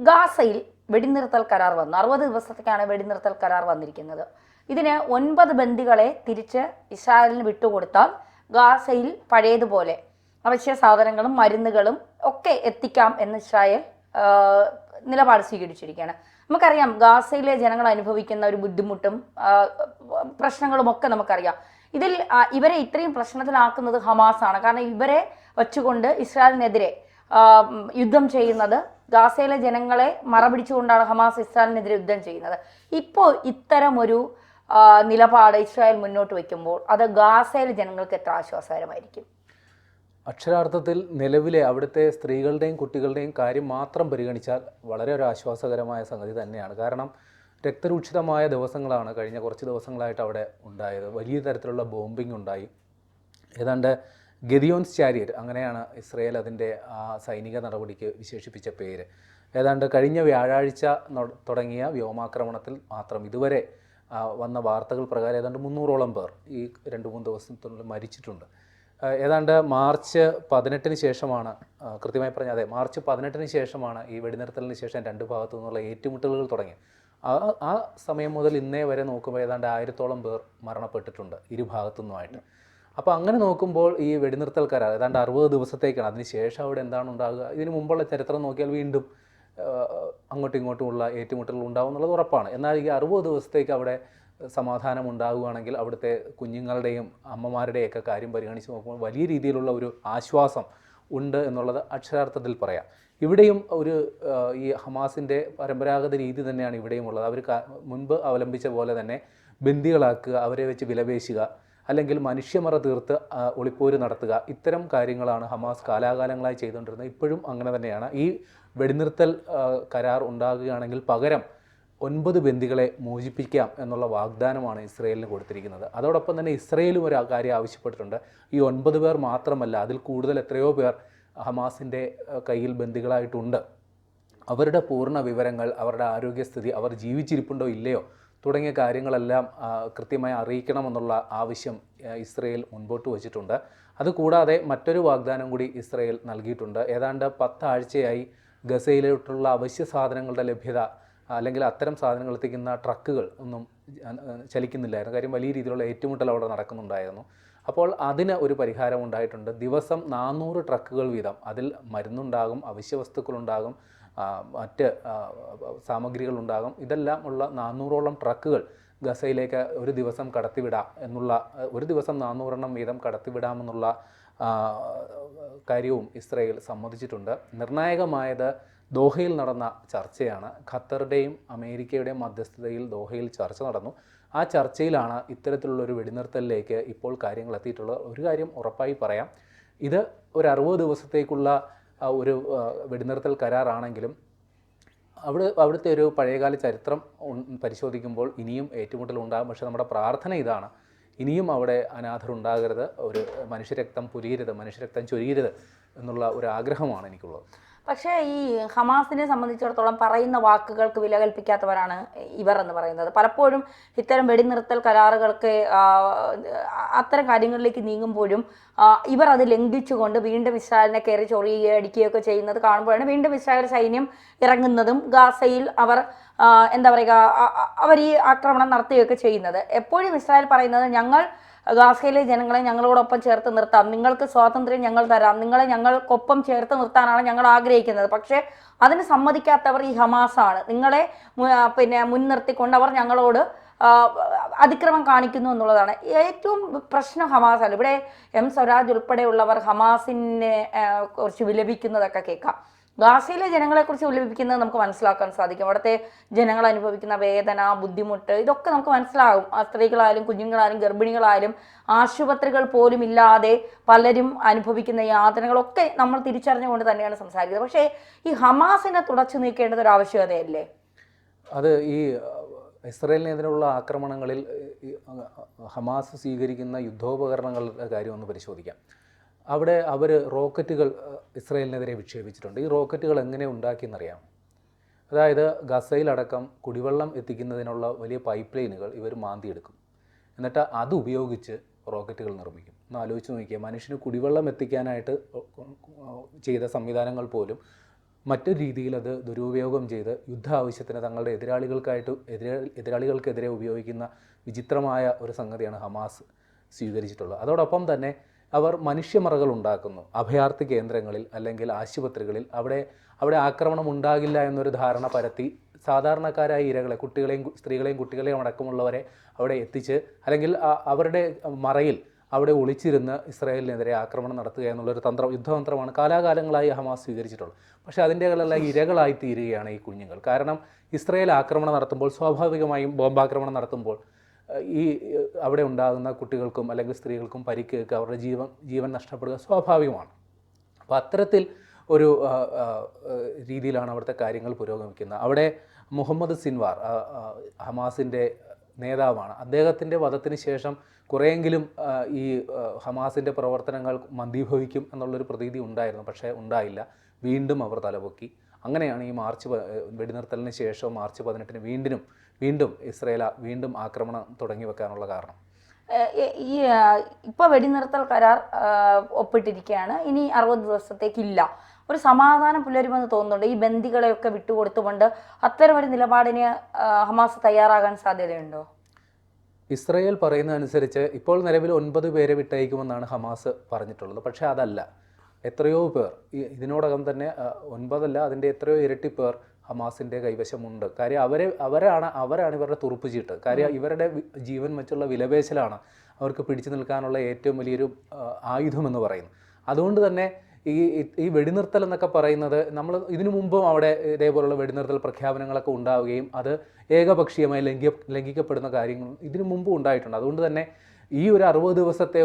ഗാസയിൽ വെടിനിർത്തൽ കരാർ വന്നു. 60 ദിവസത്തേക്കാണ് വെടിനിർത്തൽ കരാർ വന്നിരിക്കുന്നത്. ഇതിന് 9 ബന്ദികളെ തിരിച്ച് ഇസ്രായേലിന് വിട്ടുകൊടുത്താൽ ഗാസയിൽ പഴയതുപോലെ അവശ്യ സാധനങ്ങളും മരുന്നുകളും ഒക്കെ എത്തിക്കാം എന്ന് ഇസ്രായേൽ നിലപാട് സ്വീകരിച്ചിരിക്കുകയാണ്. നമുക്കറിയാം ഗാസയിലെ ജനങ്ങൾ അനുഭവിക്കുന്ന ഒരു ബുദ്ധിമുട്ടും പ്രശ്നങ്ങളും ഒക്കെ നമുക്കറിയാം. ഇതിൽ ഇവരെ ഇത്രയും പ്രശ്നത്തിലാക്കുന്നത് ഹമാസാണ്. കാരണം ഇവരെ വച്ചുകൊണ്ട് ഇസ്രായേലിനെതിരെ യുദ്ധം ചെയ്യുന്നത്, ഗാസയിലെ ജനങ്ങളെ മറപിടിച്ചുകൊണ്ടാണ് ഹമാസ് ഇസ്രായേലിനെതിരെ യുദ്ധം ചെയ്യുന്നത്. ഇപ്പോൾ ഇത്തരമൊരു നിലപാട് ഇസ്രായേൽ മുന്നോട്ട് വയ്ക്കുമ്പോൾ അത് ഗാസയിലെ ജനങ്ങൾക്ക് എത്ര ആശ്വാസകരമായിരിക്കും? അക്ഷരാർത്ഥത്തിൽ നിലവിലെ അവിടുത്തെ സ്ത്രീകളുടെയും കുട്ടികളുടെയും കാര്യം മാത്രം പരിഗണിച്ചാൽ വളരെ ഒരു ആശ്വാസകരമായ സംഗതി തന്നെയാണ്. കാരണം രക്തരൂക്ഷിതമായ ദിവസങ്ങളാണ് കഴിഞ്ഞ കുറച്ച് ദിവസങ്ങളായിട്ട് അവിടെ ഉണ്ടായത്. വലിയ തരത്തിലുള്ള ബോംബിംഗ് ഉണ്ടായി. ഏതാണ്ട് ഗദിയോൻസ് ചാരിയറ്റ്, അങ്ങനെയാണ് ഇസ്രയേൽ അതിൻ്റെ ആ സൈനിക നടപടിക്ക് വിശേഷിപ്പിച്ച പേര്. ഏതാണ്ട് കഴിഞ്ഞ വ്യാഴാഴ്ച തുടങ്ങിയ വ്യോമാക്രമണത്തിൽ മാത്രം ഇതുവരെ വന്ന വാർത്തകൾ പ്രകാരം ഏതാണ്ട് 300ഓളം പേർ ഈ 2-3 ദിവസത്തിനുള്ളിൽ മരിച്ചിട്ടുണ്ട്. ഏതാണ്ട് മാർച്ച് 18 ശേഷമാണ്, കൃത്യമായി പറഞ്ഞാൽ അതെ, മാർച്ച് 18 ശേഷമാണ് ഈ വെടിനിർത്തലിന് ശേഷം രണ്ട് ഭാഗത്തു നിന്നുള്ള ഏറ്റുമുട്ടലുകൾ തുടങ്ങിയത്. ആ സമയം മുതൽ ഇന്നേ വരെ നോക്കുമ്പോൾ ഏതാണ്ട് 1000ഓളം പേർ മരണപ്പെട്ടിട്ടുണ്ട് ഇരു ഭാഗത്തു നിന്നുമായിട്ട്. അപ്പോൾ അങ്ങനെ നോക്കുമ്പോൾ ഈ വെടിനിർത്തൽ കരാർ ഏതാണ്ട് 60 ദിവസത്തേക്കാണ്. അതിനുശേഷം അവിടെ എന്താണ് ഉണ്ടാകുക? ഇതിന് മുമ്പുള്ള ചരിത്രം നോക്കിയാൽ വീണ്ടും അങ്ങോട്ടും ഇങ്ങോട്ടുമുള്ള ഏറ്റുമുട്ടലുകൾ ഉണ്ടാകും എന്നുള്ളത് ഉറപ്പാണ്. എന്നാൽ ഈ 60 ദിവസത്തേക്ക് അവിടെ സമാധാനം ഉണ്ടാകുകയാണെങ്കിൽ അവിടുത്തെ കുഞ്ഞുങ്ങളുടെയും അമ്മമാരുടെയൊക്കെ കാര്യം പരിഗണിച്ച് നോക്കുമ്പോൾ വലിയ രീതിയിലുള്ള ഒരു ആശ്വാസം ഉണ്ട് എന്നുള്ളത് അക്ഷരാർത്ഥത്തിൽ പറയാം. ഇവിടെയും ഒരു ഈ ഹമാസിൻ്റെ പരമ്പരാഗത രീതി തന്നെയാണ് ഇവിടെയും ഉള്ളത്. അവർ മുൻപ് അവലംബിച്ച പോലെ തന്നെ ബന്ദികളാക്കുക, അവരെ വെച്ച് വിലപേശുക, അല്ലെങ്കിൽ മനുഷ്യമറ തീർത്ത് ഒളിപ്പോര് നടത്തുക, ഇത്തരം കാര്യങ്ങളാണ് ഹമാസ് കാലാകാലങ്ങളായി ചെയ്തുകൊണ്ടിരുന്നത്. ഇപ്പോഴും അങ്ങനെ തന്നെയാണ്. ഈ വെടിനിർത്തൽ കരാർ ഉണ്ടാകുകയാണെങ്കിൽ പകരം 9 ബന്ദികളെ മോചിപ്പിക്കാം എന്നുള്ള വാഗ്ദാനമാണ് ഇസ്രയേലിന് കൊടുത്തിരിക്കുന്നത്. അതോടൊപ്പം തന്നെ ഇസ്രയേലും ഒരു കാര്യം ആവശ്യപ്പെട്ടിട്ടുണ്ട്. ഈ 9 പേർ മാത്രമല്ല, അതിൽ കൂടുതൽ എത്രയോ പേർ ഹമാസിൻ്റെ കയ്യിൽ ബന്ദികളായിട്ടുണ്ട്. അവരുടെ പൂർണ്ണ വിവരങ്ങൾ, അവരുടെ ആരോഗ്യസ്ഥിതി, അവർ ജീവിച്ചിരിപ്പുണ്ടോ ഇല്ലയോ തുടങ്ങിയ കാര്യങ്ങളെല്ലാം കൃത്യമായി അറിയിക്കണമെന്നുള്ള ആവശ്യം ഇസ്രയേൽ മുൻപോട്ട് വച്ചിട്ടുണ്ട്. അതുകൂടാതെ മറ്റൊരു വാഗ്ദാനം കൂടി ഇസ്രയേൽ നൽകിയിട്ടുണ്ട്. ഏതാണ്ട് 10 ആഴ്ചയായി ഗസയിലോട്ടുള്ള അവശ്യ സാധനങ്ങളുടെ ലഭ്യത, അല്ലെങ്കിൽ അത്തരം സാധനങ്ങൾ എത്തിക്കുന്ന ട്രക്കുകൾ ഒന്നും ചലിക്കുന്നില്ലായിരുന്നു. കാര്യം വലിയ രീതിയിലുള്ള ഏറ്റുമുട്ടൽ അവിടെ നടക്കുന്നുണ്ടായിരുന്നു. അപ്പോൾ അതിന് ഒരു പരിഹാരം ഉണ്ടായിട്ടുണ്ട്. ദിവസം 400 ട്രക്കുകൾ വീതം, അതിൽ മരുന്നുണ്ടാകും, അവശ്യ വസ്തുക്കളുണ്ടാകും, മറ്റ് സാമഗ്രികളുണ്ടാകും. ഇതെല്ലാം ഉള്ള 400ഓളം ട്രക്കുകൾ ഗസയിലേക്ക് ഒരു ദിവസം കടത്തിവിടാം എന്നുള്ള, ഒരു ദിവസം 400 എണ്ണം വീതം കടത്തിവിടാമെന്നുള്ള കാര്യവും ഇസ്രയേൽ സമ്മതിച്ചിട്ടുണ്ട്. നിർണായകമായത് ദോഹയിൽ നടന്ന ചർച്ചയാണ്. ഖത്തറുടെയും അമേരിക്കയുടെയും മധ്യസ്ഥതയിൽ ദോഹയിൽ ചർച്ച നടന്നു. ആ ചർച്ചയിലാണ് ഇത്തരത്തിലുള്ളൊരു വെടിനിർത്തലിലേക്ക് ഇപ്പോൾ കാര്യങ്ങൾ എത്തിയിട്ടുള്ളത്. ഒരു കാര്യം ഉറപ്പായി പറയാം, ഇത് ഒരു 60 ദിവസത്തേക്കുള്ള ഒരു വെടിനിർത്തൽ കരാറാണെങ്കിലും അവിടുത്തെ ഒരു പഴയകാല ചരിത്രം പരിശോധിക്കുമ്പോൾ ഇനിയും ഏറ്റുമുട്ടൽ ഉണ്ടാകും. പക്ഷേ നമ്മുടെ പ്രാർത്ഥന ഇതാണ്, ഇനിയും അവിടെ അനാഥരുണ്ടാകരുത്, ഒരു മനുഷ്യരക്തം പൊരിയരുത്, മനുഷ്യരക്തം ചൊരിയരുത് എന്നുള്ള ഒരു ആഗ്രഹമാണ് എനിക്കുള്ളത്. പക്ഷേ ഈ ഹമാസിനെ സംബന്ധിച്ചിടത്തോളം പറയുന്ന വാക്കുകൾക്ക് വില കൽപ്പിക്കാത്തവരാണ് ഇവർ എന്ന് പറയുന്നത്. പലപ്പോഴും ഇത്തരം വെടിനിർത്തൽ കരാറുകൾക്ക് അത്തരം കാര്യങ്ങളിലേക്ക് നീങ്ങുമ്പോഴും ഇവർ അത് ലംഘിച്ചുകൊണ്ട് വീണ്ടും ഇസ്രായേലിനെ കയറി ചൊറിയുകയോ അടിക്കുകയൊക്കെ ചെയ്യുന്നത് കാണുമ്പോഴാണ് വീണ്ടും ഇസ്രായേൽ സൈന്യം ഇറങ്ങുന്നതും ഗാസയിൽ അവർ എന്താ പറയുക, അവർ ഈ ആക്രമണം നടത്തുകയൊക്കെ ചെയ്യുന്നത്. എപ്പോഴും ഇസ്രായേൽ പറയുന്നത്, ഞങ്ങൾ ഗാസയിലെ ജനങ്ങളെ ഞങ്ങളോടൊപ്പം ചേർത്ത് നിർത്താം, നിങ്ങൾക്ക് സ്വാതന്ത്ര്യം ഞങ്ങൾ തരാം, നിങ്ങളെ ഞങ്ങൾക്കൊപ്പം ചേർത്ത് നിർത്താനാണ് ഞങ്ങൾ ആഗ്രഹിക്കുന്നത്. പക്ഷേ അതിന് സമ്മതിക്കാത്തവർ ഈ ഹമാസാണ്. നിങ്ങളെ മുൻനിർത്തിക്കൊണ്ട് അവർ ഞങ്ങളോട് അതിക്രമം കാണിക്കുന്നു എന്നുള്ളതാണ് ഏറ്റവും പ്രശ്നം. ഹമാസാണ്. ഇവിടെ എം സ്വരാജ് ഉൾപ്പെടെയുള്ളവർ ഹമാസിനെ കുറിച്ച് വിലപിക്കുന്നതൊക്കെ കേൾക്കാം. ഗാസയിലെ ജനങ്ങളെക്കുറിച്ച് വിലപിക്കുന്നത് നമുക്ക് മനസ്സിലാക്കാൻ സാധിക്കും. അവിടുത്തെ ജനങ്ങൾ അനുഭവിക്കുന്ന വേദന, ബുദ്ധിമുട്ട്, ഇതൊക്കെ നമുക്ക് മനസ്സിലാകും. സ്ത്രീകളായാലും കുഞ്ഞുങ്ങളായാലും ഗർഭിണികളായാലും ആശുപത്രികൾ പോലും ഇല്ലാതെ പലരും അനുഭവിക്കുന്ന യാതനകളൊക്കെ നമ്മൾ തിരിച്ചറിഞ്ഞുകൊണ്ട് തന്നെയാണ് സംസാരിക്കുന്നത്. പക്ഷേ ഈ ഹമാസിനെ തുടച്ചു നീക്കേണ്ടത് ഒരു ആവശ്യകതയല്ലേ? അത് ഈ ഇസ്രയേലിനെതിരെയുള്ള ആക്രമണങ്ങളിൽ ഹമാസ് സ്വീകരിക്കുന്ന യുദ്ധോപകരണങ്ങളുടെ കാര്യം ഒന്ന് പരിശോധിക്കാം. അവിടെ അവർ റോക്കറ്റുകൾ ഇസ്രയേലിനെതിരെ വിക്ഷേപിച്ചിട്ടുണ്ട്. ഈ റോക്കറ്റുകൾ എങ്ങനെ ഉണ്ടാക്കിയെന്നറിയാം? അതായത് ഗസയിലടക്കം കുടിവെള്ളം എത്തിക്കുന്നതിനുള്ള വലിയ പൈപ്പ് ലൈനുകൾ ഇവർ മാന്തിയെടുക്കും. എന്നിട്ട് അത് ഉപയോഗിച്ച് റോക്കറ്റുകൾ നിർമ്മിക്കും. ഒന്ന് ആലോചിച്ച് നോക്കിയാൽ, മനുഷ്യന് കുടിവെള്ളം എത്തിക്കാനായിട്ട് ചെയ്ത സംവിധാനങ്ങൾ പോലും മറ്റൊരു രീതിയിൽ അത് ദുരുപയോഗം ചെയ്ത് യുദ്ധ ആവശ്യത്തിന് തങ്ങളുടെ എതിരാളികൾക്കെതിരെ ഉപയോഗിക്കുന്ന വിചിത്രമായ ഒരു സംഗതിയാണ് ഹമാസ് സ്വീകരിച്ചിട്ടുള്ളത്. അതോടൊപ്പം തന്നെ അവർ മനുഷ്യമറകൾ ഉണ്ടാക്കുന്നു. അഭയാർത്ഥി കേന്ദ്രങ്ങളിൽ അല്ലെങ്കിൽ ആശുപത്രികളിൽ അവിടെ ആക്രമണം ഉണ്ടാകില്ല എന്നൊരു ധാരണ പരത്തി സാധാരണക്കാരായ ഇരകളെ, സ്ത്രീകളെയും കുട്ടികളെയും അടക്കമുള്ളവരെ അവിടെ എത്തിച്ച് അല്ലെങ്കിൽ അവരുടെ മറയിൽ അവിടെ ഒളിച്ചിരുന്ന് ഇസ്രായേലിനെതിരെ ആക്രമണം നടത്തുക എന്നുള്ളൊരു യുദ്ധതന്ത്രമാണ് കാലാകാലങ്ങളായി ഹമാസ് സ്വീകരിച്ചിട്ടുള്ളത്. പക്ഷേ അതിൻ്റെകളെല്ലാം ഇരകളായി തീരുകയാണ് ഈ കുഞ്ഞുങ്ങൾ. കാരണം ഇസ്രായേൽ ആക്രമണം നടത്തുമ്പോൾ സ്വാഭാവികമായും ബോംബാക്രമണം നടത്തുമ്പോൾ ഈ അവിടെ ഉണ്ടാകുന്ന കുട്ടികൾക്കും അല്ലെങ്കിൽ സ്ത്രീകൾക്കും പരിക്കേൽക്കുക, അവരുടെ ജീവൻ നഷ്ടപ്പെടുക സ്വാഭാവികമാണ്. അപ്പോൾ അത്തരത്തിൽ ഒരു രീതിയിലാണ് അവിടുത്തെ കാര്യങ്ങൾ പുരോഗമിക്കുന്നത്. അവിടെ മുഹമ്മദ് സിൻവാർ ഹമാസിൻ്റെ നേതാവാണ്. അദ്ദേഹത്തിൻ്റെ വധത്തിന് ശേഷം കുറേയെങ്കിലും ഈ ഹമാസിൻ്റെ പ്രവർത്തനങ്ങൾ മന്ദീഭവിക്കും എന്നുള്ളൊരു പ്രതീതി ഉണ്ടായിരുന്നു. പക്ഷേ ഉണ്ടായില്ല. വീണ്ടും അവർ തലപൊക്കി. അങ്ങനെയാണ് ഈ വെടിനിർത്തലിന് ശേഷം മാർച്ച് 18-ന് വീണ്ടും ഇസ്രായേൽ ആക്രമണം തുടങ്ങി വെക്കാനുള്ള കാരണം. ഇപ്പോൾ വെടിനിർത്തൽ കരാർ ഒപ്പിട്ടിരിക്കുകയാണ്. ഇനി 60 ദിവസത്തേക്കില്ല. ഒരു സമാധാനം പുലരുമെന്ന് തോന്നുന്നുണ്ട്. ഈ ബന്ദികളെയൊക്കെ വിട്ടുകൊടുത്തുകൊണ്ട് അത്തരമൊരു നിലപാടിന് ഹമാസ് തയ്യാറാകാൻ സാധ്യതയുണ്ടോ? ഇസ്രായേൽ പറയുന്നതനുസരിച്ച് ഇപ്പോൾ നിലവിൽ 9 പേരെ വിട്ടയക്കുമെന്നാണ് ഹമാസ് പറഞ്ഞിട്ടുള്ളത്. പക്ഷേ അതല്ല, എത്രയോ പേർ ഇതിനോടകം തന്നെ 9 അല്ല, അതിൻ്റെ എത്രയോ ഇരട്ടി പേർ ഹമാസിൻ്റെ കൈവശമുണ്ട്. കാര്യം അവരാണ് ഇവരുടെ തുറുപ്പ് ചീട്ട്. കാര്യം ഇവരുടെ ജീവൻ വെച്ചുള്ള വിലപേശലാണ് അവർക്ക് പിടിച്ചു നിൽക്കാനുള്ള ഏറ്റവും വലിയൊരു ആയുധമെന്ന് പറയുന്നത്. അതുകൊണ്ട് തന്നെ ഈ വെടിനിർത്തൽ എന്നൊക്കെ പറയുന്നത് നമ്മൾ ഇതിനു മുമ്പും അവിടെ ഇതേപോലുള്ള വെടിനിർത്തൽ പ്രഖ്യാപനങ്ങളൊക്കെ ഉണ്ടാവുകയും അത് ഏകപക്ഷീയമായി ലംഘിക്കപ്പെടുന്ന കാര്യങ്ങൾ ഇതിനു മുമ്പും ഉണ്ടായിട്ടുണ്ട്. അതുകൊണ്ട് തന്നെ ഈ ഒരു 60 ദിവസത്തെ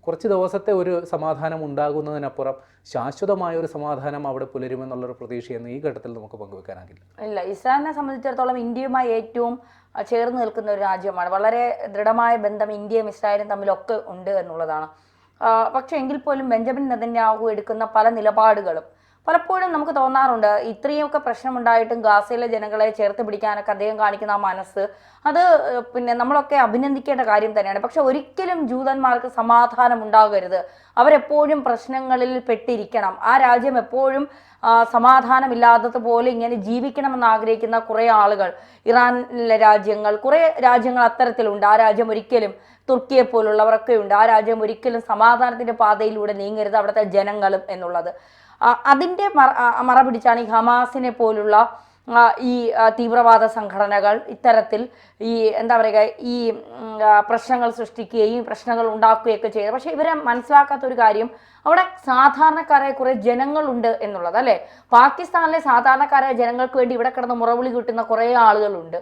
കുറച്ച് ദിവസത്തെ ഒരു സമാധാനം ഉണ്ടാകുന്നതിനപ്പുറം ശാശ്വതമായ ഒരു സമാധാനം അവിടെ പുലരുമെന്നുള്ളൊരു പ്രതീക്ഷയെന്ന് ഈ ഘട്ടത്തിൽ നമുക്ക് പങ്കുവെക്കാനാകില്ല. ഇല്ല, ഇസ്രായേലിനെ സംബന്ധിച്ചിടത്തോളം ഇന്ത്യയുമായി ഏറ്റവും ചേർന്ന് നിൽക്കുന്ന ഒരു രാജ്യമാണ്. വളരെ ദൃഢമായ ബന്ധം ഇന്ത്യയും ഇസ്രായേലും തമ്മിലൊക്കെ ഉണ്ട് എന്നുള്ളതാണ്. പക്ഷേ എങ്കിൽ പോലും ബെഞ്ചമിൻ നെതന്യാഹു എടുക്കുന്ന പല നിലപാടുകളും പലപ്പോഴും നമുക്ക് തോന്നാറുണ്ട്, ഇത്രയൊക്കെ പ്രശ്നമുണ്ടായിട്ടും ഗാസയിലെ ജനങ്ങളെ ചേർത്ത് പിടിക്കാനൊക്കെ അദ്ദേഹം കാണിക്കുന്ന ആ മനസ്സ്, അത് നമ്മളൊക്കെ അഭിനന്ദിക്കേണ്ട കാര്യം തന്നെയാണ്. പക്ഷെ ഒരിക്കലും ജൂതന്മാർക്ക് സമാധാനം ഉണ്ടാകരുത്. അവരെപ്പോഴും പ്രശ്നങ്ങളിൽ പെട്ടിരിക്കണം. ആ രാജ്യം എപ്പോഴും സമാധാനമില്ലാത്തതുപോലെ ഇങ്ങനെ ജീവിക്കണമെന്ന് ആഗ്രഹിക്കുന്ന കുറേ ആളുകൾ, ഇറാനിലെ രാജ്യങ്ങൾ, കുറേ രാജ്യങ്ങൾ അത്തരത്തിലുണ്ട്. ആ രാജ്യം ഒരിക്കലും, തുർക്കിയെ പോലുള്ളവരൊക്കെ ഉണ്ട്, ആ രാജ്യം ഒരിക്കലും സമാധാനത്തിൻ്റെ പാതയിലൂടെ നീങ്ങരുത് അവിടുത്തെ ജനങ്ങളും എന്നുള്ളത്. അതിൻ്റെ മറ പിടിച്ചാണ് ഈ ഹമാസിനെ പോലുള്ള ഈ തീവ്രവാദ സംഘടനകൾ ഇത്തരത്തിൽ ഈ എന്താ പറയുക ഈ പ്രശ്നങ്ങൾ സൃഷ്ടിക്കുകയും പ്രശ്നങ്ങൾ ഉണ്ടാക്കുകയൊക്കെ ചെയ്തത്. പക്ഷേ ഇവരെ മനസ്സിലാക്കാത്തൊരു കാര്യം, അവിടെ സാധാരണക്കാരായ കുറേ ജനങ്ങളുണ്ട് എന്നുള്ളത്, അല്ലേ? പാകിസ്ഥാനിലെ സാധാരണക്കാരായ ജനങ്ങൾക്ക് വേണ്ടി ഇവിടെ കിടന്ന് മുറവിളി കിട്ടുന്ന കുറേ ആളുകളുണ്ട്.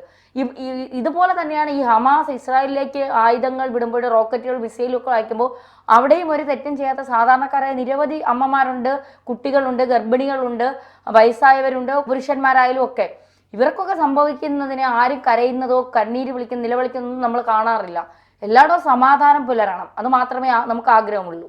ഇതുപോലെ തന്നെയാണ് ഈ ഹമാസ് ഇസ്രായേലിലേക്ക് ആയുധങ്ങൾ വിടുമ്പോൾ, റോക്കറ്റുകൾ, മിസൈലൊക്കെ അയക്കുമ്പോൾ അവിടെയും ഒരു തെറ്റും ചെയ്യാത്ത സാധാരണക്കാരായ നിരവധി അമ്മമാരുണ്ട്, കുട്ടികളുണ്ട്, ഗർഭിണികളുണ്ട്, വയസ്സായവരുണ്ട്, പുരുഷന്മാരായാലും ഒക്കെ. ഇവർക്കൊക്കെ സംഭവിക്കുന്നതിന് ആരും കരയുന്നതോ കണ്ണീര് നിലവിളിക്കുന്നതൊന്നും നമ്മൾ കാണാറില്ല. എല്ലായിടവും സമാധാനം പുലരണം. അത് മാത്രമേ നമുക്ക് ആഗ്രഹമുള്ളൂ.